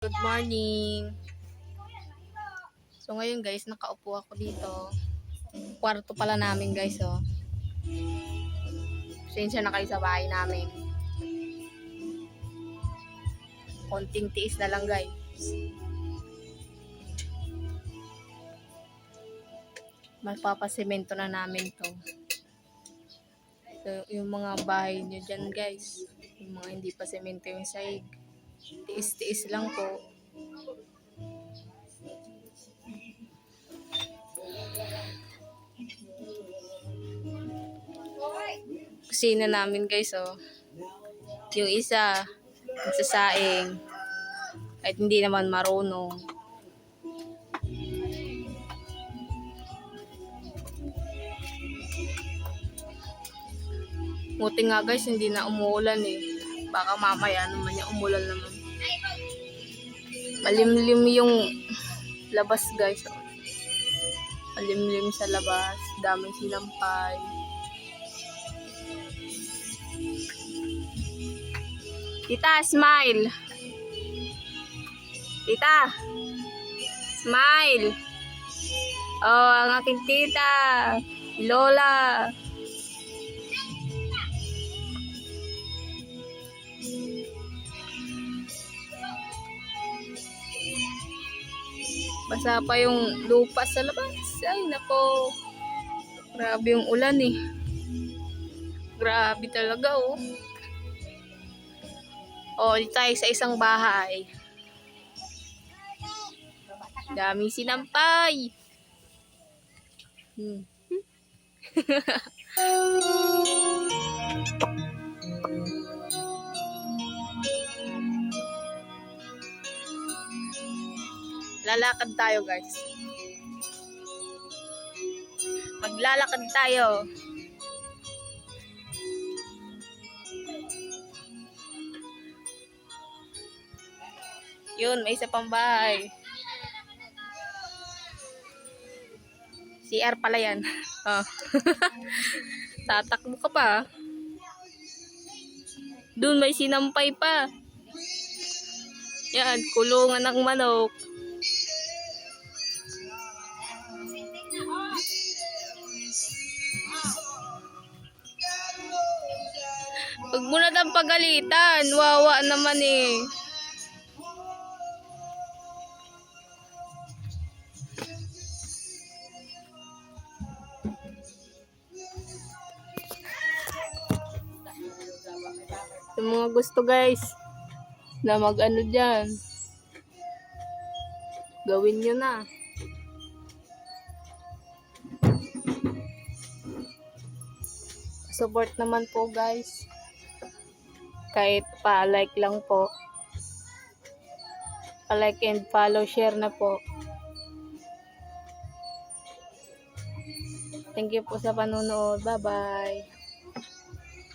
Good morning. So ngayon guys, nakaupo ako dito. Kwarto pala namin guys, oh. Pasensya na kayo sa bahay namin. Konting tiis na lang guys. Magpapasemento na namin to. So, yung mga bahay nyo dyan guys, yung mga hindi pa semento yung sahig, tiis-tiis lang po. Kusina namin guys, oh. Yung isa, nagsasaing. Kahit hindi naman marunong. Buti nga guys, hindi na umuulan eh. Baka mamaya naman yung umulan naman. Malimlim yung labas guys. Malimlim sa labas. Daming sinampay. Tita, smile! Tita! Smile! Oh, ang aking tita! Lola! Basa pa yung lupa sa labas. Ay, nako. Grabe yung ulan eh. Grabe talaga oh. Oh, dito tayo sa isang bahay. Daming sinampay. Lalakad tayo guys. Maglalakad tayo. Yun, may isa pang bahay. CR pala yan. Oh. Tatakbo ka pa. Doon may sinampay pa. Yan, kulungan ng manok. Huwag mo na tang pagalitan. Wawa naman eh. Yung mga gusto guys na mag-ano dyan, gawin nyo na. Support naman po guys. Kahit pa-like lang po. Pa-like and follow, share na po. Thank you po sa panonood. Bye-bye.